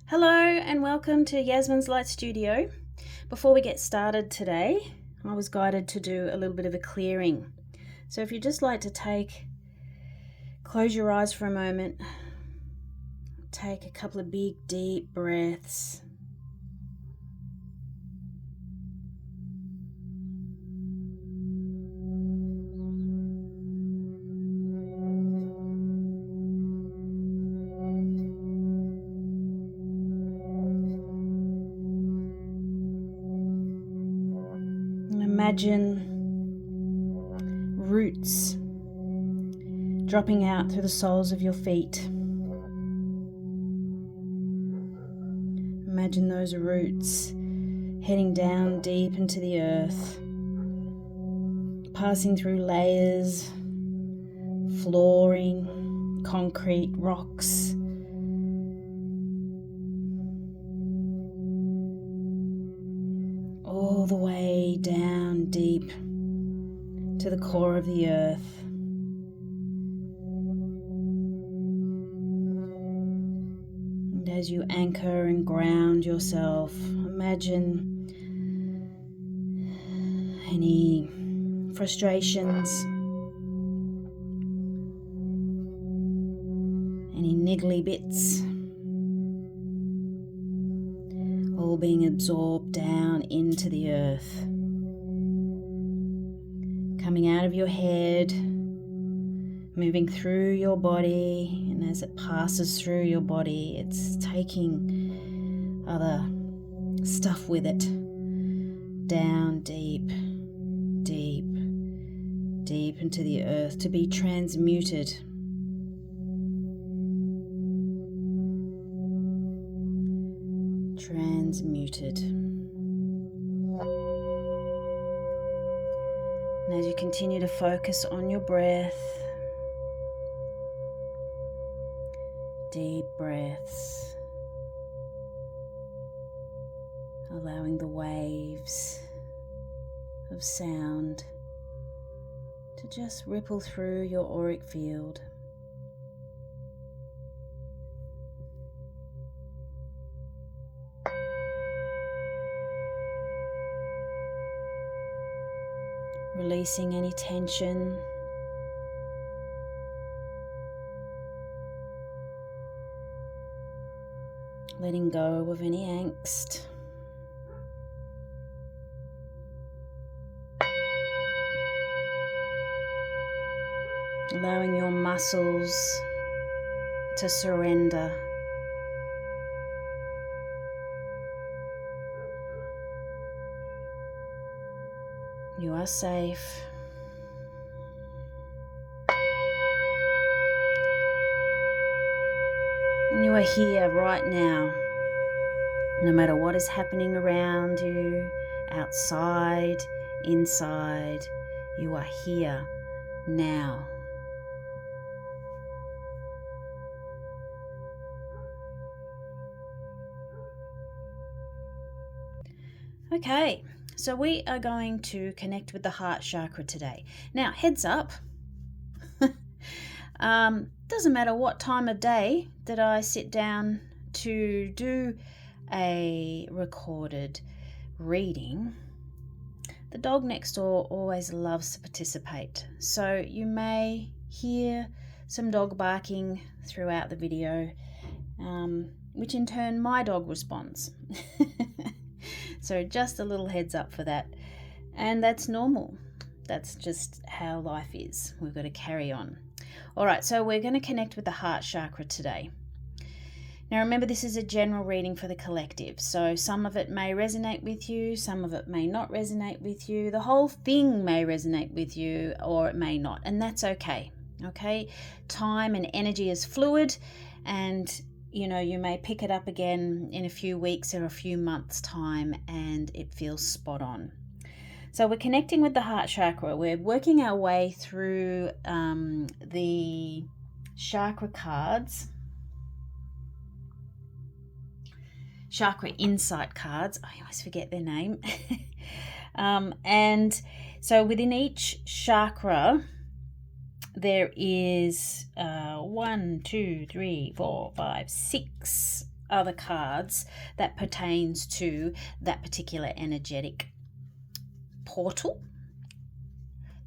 Hello and welcome to Yasmin's Light Studio. Before we get started today, I was guided to do a little bit of a clearing. So if you'd just like to close your eyes for a moment, take a couple of big deep breaths. Imagine roots dropping out through the soles of your feet. Imagine those roots heading down deep into the earth, passing through layers, flooring, concrete, rocks. All the way down deep to the core of the earth. And as you anchor and ground yourself, imagine any frustrations, any niggly bits, all being absorbed down into the earth, coming out of your head, moving through your body, and as it passes through your body, it's taking other stuff with it down deep, deep, deep into the earth to be transmuted. Transmuted. And as you continue to focus on your breath, deep breaths, allowing the waves of sound to just ripple through your auric field. Releasing any tension, letting go of any angst, allowing your muscles to surrender. You are safe. And you are here right now. No matter what is happening around you, outside, inside, you are here now. Okay. So we are going to connect with the heart chakra today. Now, heads up, doesn't matter what time of day that I sit down to do a recorded reading, the dog next door always loves to participate. So you may hear some dog barking throughout the video, which in turn my dog responds. So just a little heads up for that. And that's normal. That's just how life is. We've got to carry on. All right, so we're going to connect with the heart chakra today. Now remember, this is a general reading for the collective. So some of it may resonate with you, some of it may not resonate with you. The whole thing may resonate with you or it may not. And that's okay. Okay? Time and energy is fluid, and you may pick it up again in a few weeks or a few months' time and it feels spot on. So we're connecting with the heart chakra. We're working our way through the chakra cards, chakra insight cards. I always forget their name. And so within each chakra, there is 6 other cards that pertains to that particular energetic portal,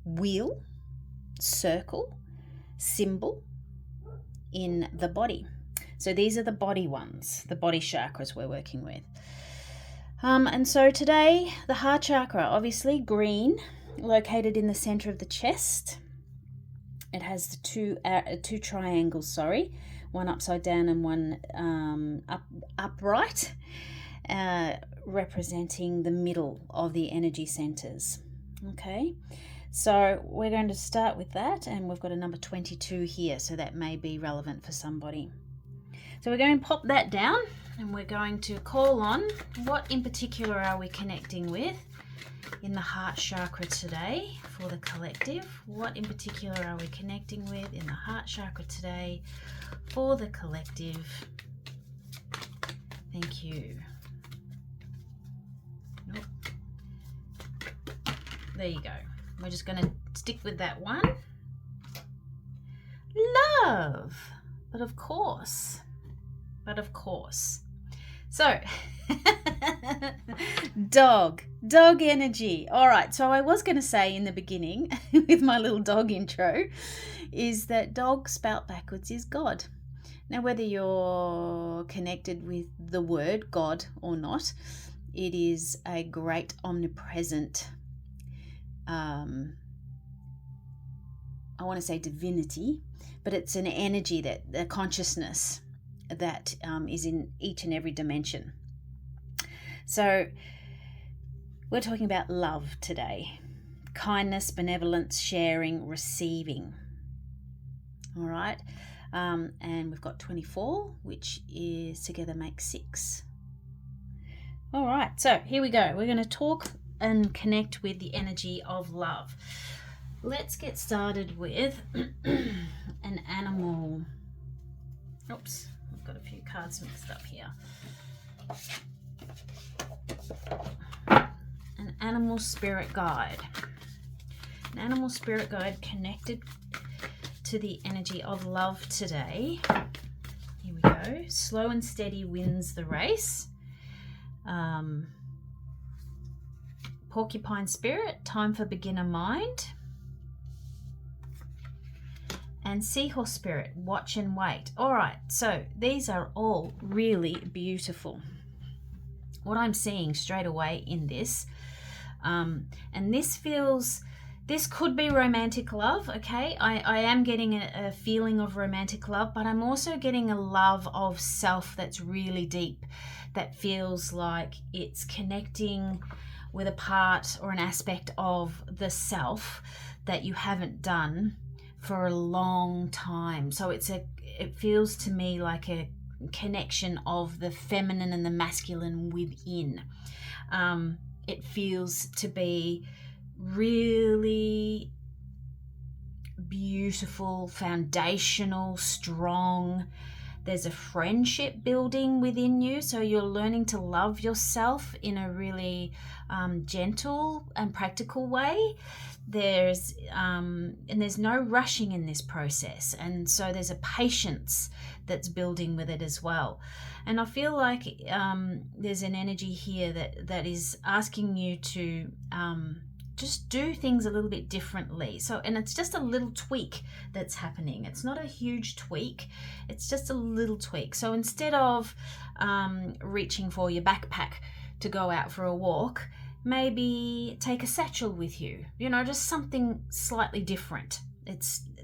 wheel, circle, symbol in the body. So these are the body ones, the body chakras we're working with. And so today, the heart chakra, obviously green, located in the center of the chest. It has the two triangles, one upside down and one upright, representing the middle of the energy centers. Okay, so we're going to start with that, and we've got a number 22 here, so that may be relevant for somebody. So we're going to pop that down, and we're going to call on what in particular are we connecting with in the heart chakra today for the collective. What in particular are we connecting with in the heart chakra today for the collective? Thank you. Nope. There you go. We're just going to stick with that one. Love. But of course. So, dog energy. All right, so I was going to say in the beginning with my little dog intro is that dog spelt backwards is God. Now, whether you're connected with the word God or not, it is a great omnipresent, I want to say divinity, but it's an energy, that the consciousness that is in each and every dimension. So we're talking about love today. Kindness, benevolence, sharing, receiving. All right. And we've got 24, which is together makes 6. All right. So here we go. We're going to talk and connect with the energy of love. Let's get started with an animal. Oops. I've got a few cards mixed up here. An animal spirit guide. An animal spirit guide connected to the energy of love today. Here we go. Slow and steady wins the race. Porcupine spirit, time for beginner mind. And seahorse spirit, watch and wait. All right, so these are all really beautiful. What I'm seeing straight away in this, and this could be romantic love, okay? I am getting a feeling of romantic love, but I'm also getting a love of self that's really deep, that feels like it's connecting with a part or an aspect of the self that you haven't done for a long time. So it feels to me like a connection of the feminine and the masculine within. It feels to be really beautiful, foundational, strong. There's a friendship building within you, so you're learning to love yourself in a really gentle and practical way. There's no rushing in this process, and so there's a patience that's building with it as well. And I feel like there's an energy here that is asking you to just do things a little bit differently. So, and it's just a little tweak that's happening. It's not a huge tweak, it's just a little tweak. So instead of reaching for your backpack to go out for a walk, maybe take a satchel with you, just something slightly different.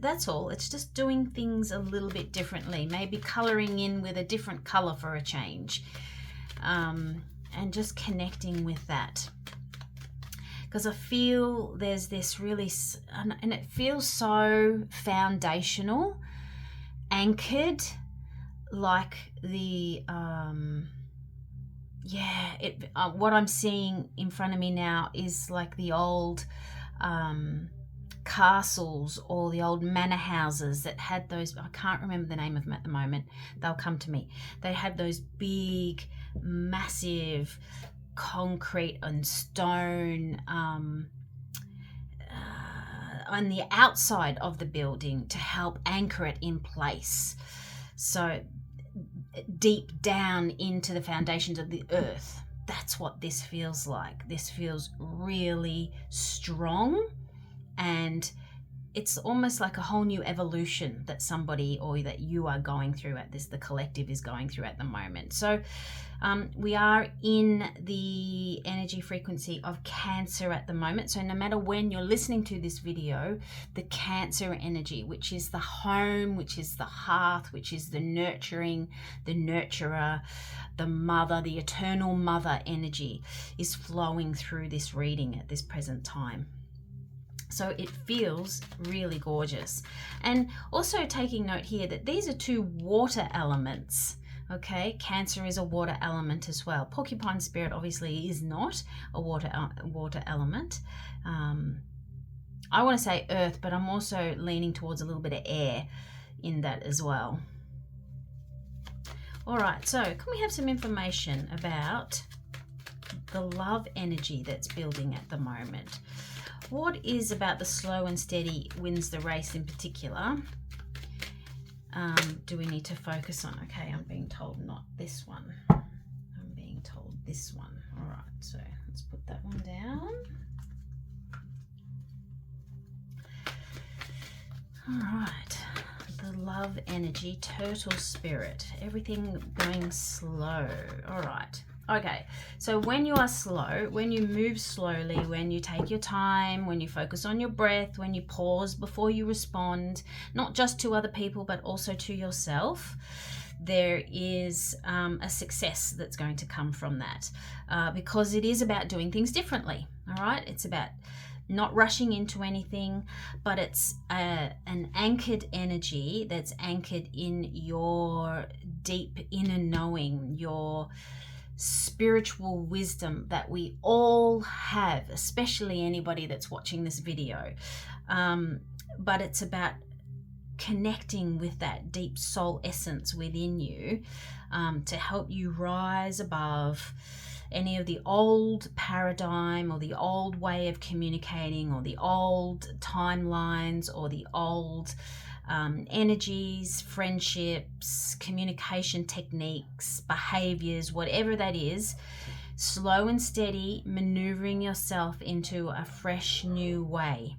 That's all. It's just doing things a little bit differently, maybe coloring in with a different color for a change, and just connecting with that. Because I feel there's this really, and it feels so foundational, anchored, like the what I'm seeing in front of me now is like the old castles or the old manor houses that had those, I can't remember the name of them at the moment, they'll come to me. They had those big, massive concrete and stone on the outside of the building to help anchor it in place. So deep down into the foundations of the earth. That's what this feels like. This feels really strong, and it's almost like a whole new evolution that somebody or that you are going through at this, the collective is going through at the moment. So we are in the energy frequency of Cancer at the moment. So no matter when you're listening to this video, the Cancer energy, which is the home, which is the hearth, which is the nurturing, the nurturer, the mother, the eternal mother energy is flowing through this reading at this present time. So it feels really gorgeous. And also taking note here that these are two water elements. Okay, Cancer is a water element as well. Porcupine spirit obviously is not a water element. I want to say earth, but I'm also leaning towards a little bit of air in that as well. All right, so can we have some information about the love energy that's building at the moment? What is about the slow and steady wins the race in particular? Do we need to focus on? Okay, I'm being told not this one. I'm being told this one. All right, so let's put that one down. All right, the love energy, turtle spirit, everything going slow. All right. Okay, so when you are slow, when you move slowly, when you take your time, when you focus on your breath, when you pause before you respond, not just to other people, but also to yourself, there is a success that's going to come from that, because it is about doing things differently, all right? It's about not rushing into anything, but it's an anchored energy that's anchored in your deep inner knowing, your spiritual wisdom that we all have, especially anybody that's watching this video. But it's about connecting with that deep soul essence within you, to help you rise above any of the old paradigm or the old way of communicating or the old timelines or the old energies, friendships, communication techniques, behaviors, whatever that is. Slow and steady maneuvering yourself into a fresh new way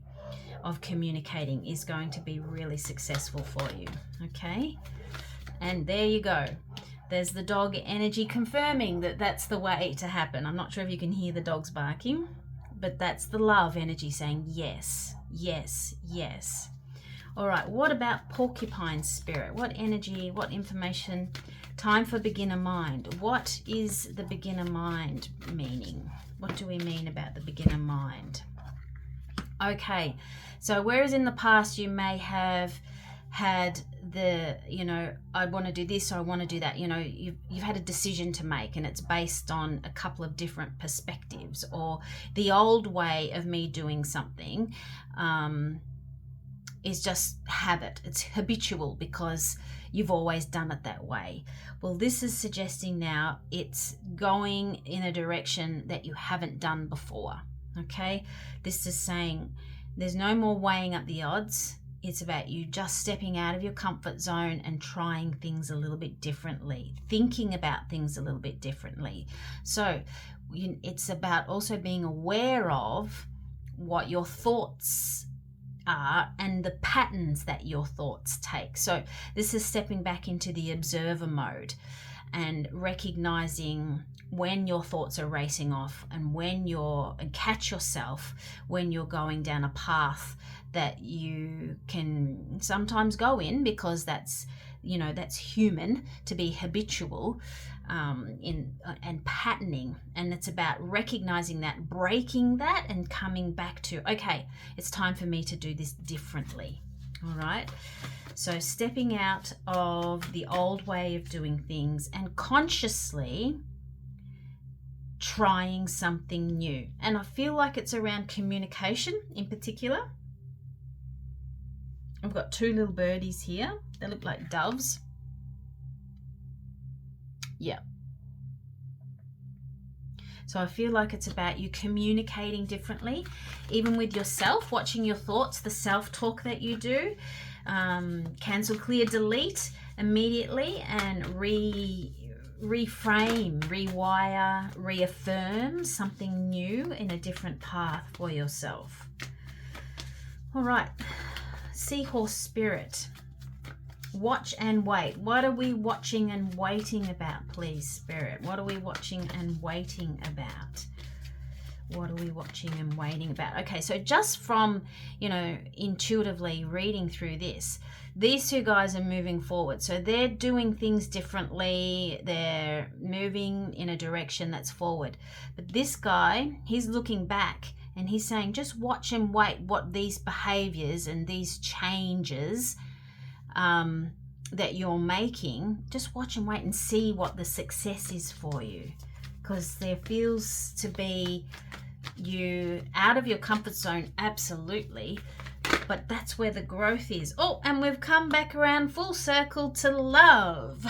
of communicating is going to be really successful for you. Okay, and there you go. There's the dog energy confirming that that's the way to happen. I'm not sure if you can hear the dogs barking, but that's the love energy saying yes, yes, yes. All right, what about porcupine spirit? What energy, what information? Time for beginner mind. What is the beginner mind meaning? What do we mean about the beginner mind? Okay, so whereas in the past you may have had the, I want to do this or I want to do that, you've had a decision to make and it's based on a couple of different perspectives, or the old way of me doing something is just habit. It's habitual because you've always done it that way. Well, this is suggesting now it's going in a direction that you haven't done before. Okay, this is saying there's no more weighing up the odds. It's about you just stepping out of your comfort zone and trying things a little bit differently, thinking about things a little bit differently. So it's about also being aware of what your thoughts are and the patterns that your thoughts take. So this is stepping back into the observer mode and recognizing when your thoughts are racing off and catch yourself when you're going down a path that you can sometimes go in, because that's human to be habitual and patterning. And it's about recognizing that, breaking that, and coming back to, okay, it's time for me to do this differently. All right, so stepping out of the old way of doing things and consciously trying something new. And I feel like it's around communication in particular. I've got two little birdies here. They look like doves. Yeah. So I feel like it's about you communicating differently, even with yourself, watching your thoughts, the self-talk that you do. Cancel, clear, delete. immediately and reframe, rewire, reaffirm something new in a different path for yourself. All right, Seahorse Spirit. Watch and wait. What are we watching and waiting about, please, Spirit? What are we watching and waiting about? What are we watching and waiting about? Okay, so just from, intuitively reading through this, these two guys are moving forward. So they're doing things differently. They're moving in a direction that's forward. But this guy, he's looking back and he's saying, just watch and wait what these behaviors and these changes that you're making, just watch and wait and see what the success is for you. Because there feels to be you out of your comfort zone, absolutely, but that's where the growth is. Oh, and we've come back around full circle to love.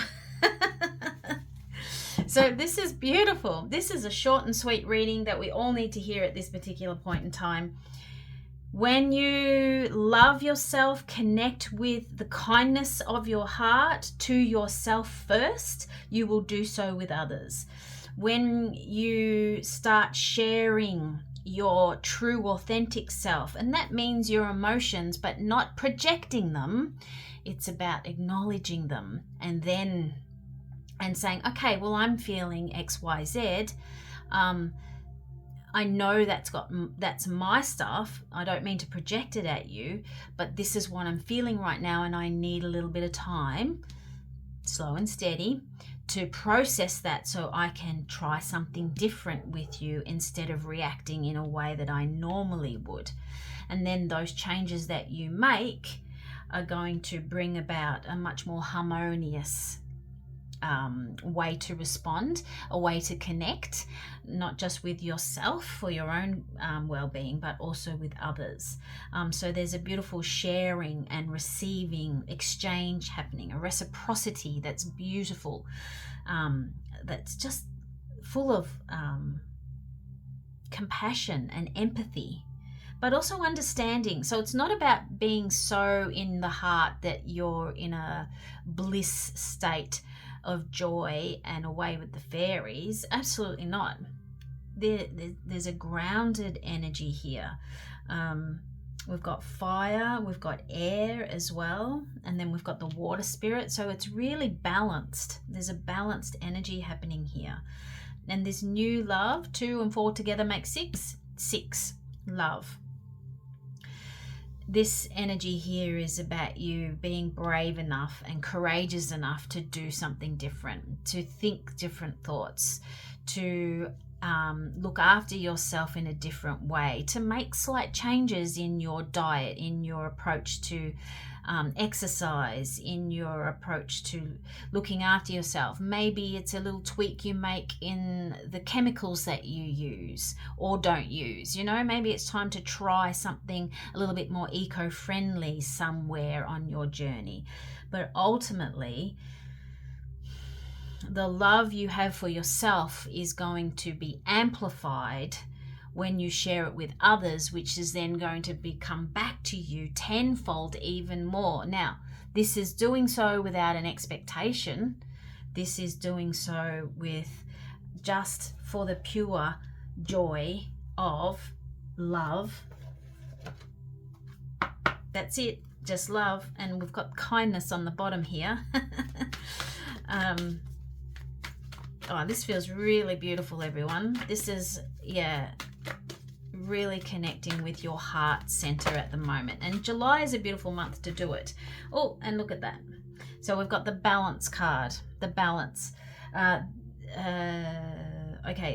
So this is beautiful. This is a short and sweet reading that we all need to hear at this particular point in time. When you love yourself, connect with the kindness of your heart to yourself first, you will do so with others. When you start sharing your true, authentic self, and that means your emotions, but not projecting them, it's about acknowledging them and saying, okay, well, I'm feeling X, Y, Z. I know that's my stuff. I don't mean to project it at you, but this is what I'm feeling right now, and I need a little bit of time, slow and steady, to process that so I can try something different with you instead of reacting in a way that I normally would. And then those changes that you make are going to bring about a much more harmonious way to respond, a way to connect, not just with yourself for your own well-being, but also with others. So there's a beautiful sharing and receiving exchange happening, a reciprocity that's beautiful, that's just full of compassion and empathy, but also understanding. So it's not about being so in the heart that you're in a bliss state of joy and away with the fairies. Absolutely not. There's a grounded energy here. We've got fire, we've got air as well, and then we've got the water spirit. So it's really balanced. There's a balanced energy happening here. And this new love, 2 and 4 together make 6. 6, love. This energy here is about you being brave enough and courageous enough to do something different, to think different thoughts, to look after yourself in a different way, to make slight changes in your diet, in your approach to exercise, in your approach to looking after yourself. Maybe it's a little tweak you make in the chemicals that you use or don't use. Maybe it's time to try something a little bit more eco-friendly somewhere on your journey. But ultimately, the love you have for yourself is going to be amplified when you share it with others, which is then going to come back to you tenfold even more. Now, this is doing so without an expectation. This is doing so with just for the pure joy of love. That's it, just love. And we've got kindness on the bottom here. This feels really beautiful, everyone. This is, really connecting with your heart center at the moment. And July is a beautiful month to do it. Oh, and look at that. So we've got the balance card, the balance. Okay,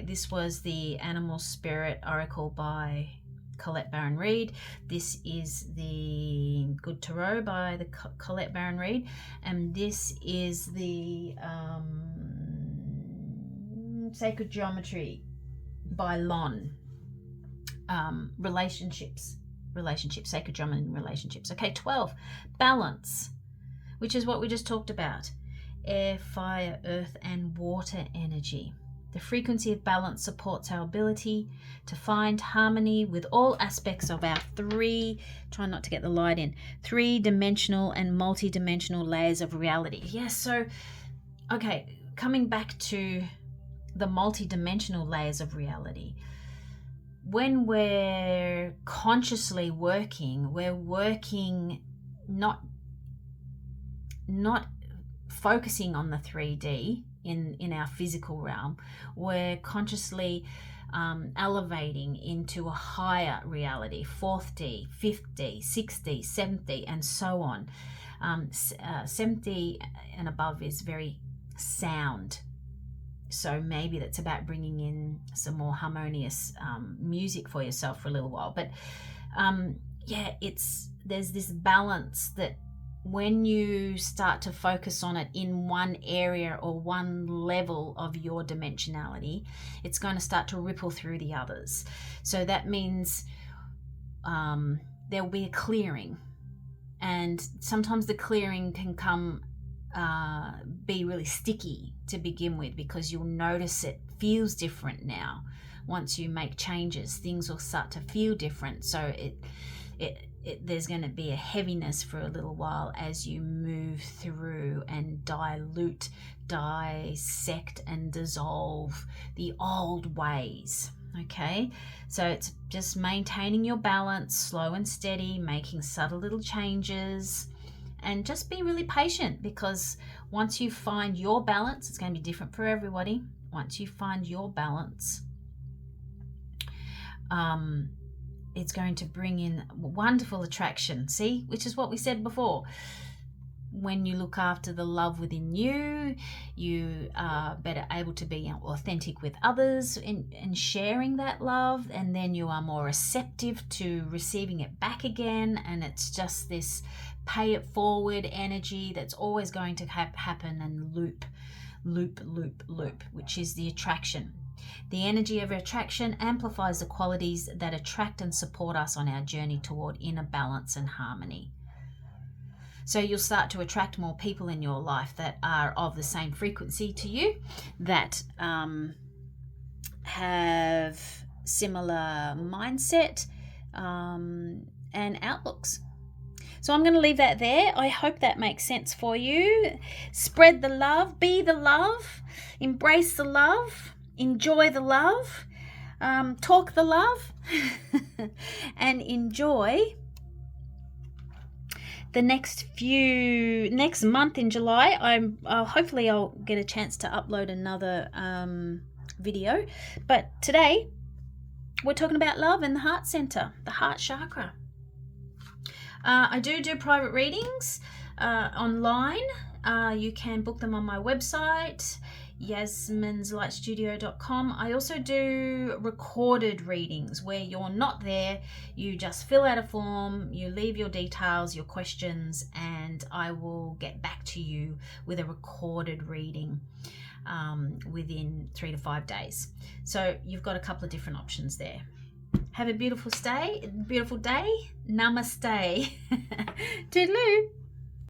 this was the Animal Spirit Oracle by Colette Baron-Reid. This is the Good Tarot by the Colette Baron-Reid. And this is the Sacred Geometry by Lon. Relationships, sacred geometry and relationships. Okay, 12, balance, which is what we just talked about. Air, fire, earth, and water energy. The frequency of balance supports our ability to find harmony with all aspects of our try not to get the light in, 3-dimensional and multi-dimensional layers of reality. Yes, so, okay, coming back to the multi-dimensional layers of reality. When we're consciously working, we're working not focusing on the 3D in our physical realm. We're consciously elevating into a higher reality, 4th D, 5th D, 6th D, 7th D, and so on. 7th D and above is very sound. So maybe that's about bringing in some more harmonious music for yourself for a little while. But yeah, there's this balance that when you start to focus on it in one area or one level of your dimensionality, it's going to start to ripple through the others. So that means there'll be a clearing. And sometimes the clearing can be really sticky to begin with, because you'll notice it feels different now. Once you make changes, things will start to feel different. So there's going to be a heaviness for a little while as you move through and dilute, dissect, and dissolve the old ways. Okay, so it's just maintaining your balance, slow and steady, making subtle little changes. And just be really patient, because once you find your balance, it's going to be different for everybody. Once you find your balance, it's going to bring in wonderful attraction. See, which is what we said before. When you look after the love within you, you are better able to be authentic with others in sharing that love, and then you are more receptive to receiving it back again. And it's just this pay it forward energy that's always going to happen and loop, which is the attraction. The energy of attraction amplifies the qualities that attract and support us on our journey toward inner balance and harmony. So you'll start to attract more people in your life that are of the same frequency to you, that have similar mindset and outlooks. So I'm going to leave that there. I hope that makes sense for you. Spread the love, be the love, embrace the love, enjoy the love, talk the love, and enjoy the next month in July. Hopefully I'll get a chance to upload another video. But today we're talking about love and the heart center, the heart chakra. I do private readings online. You can book them on my website, yasminslightstudio.com. I also do recorded readings where you're not there. You just fill out a form, you leave your details, your questions, and I will get back to you with a recorded reading within 3 to 5 days. So you've got a couple of different options there. Have a beautiful day. Namaste. Toodaloo.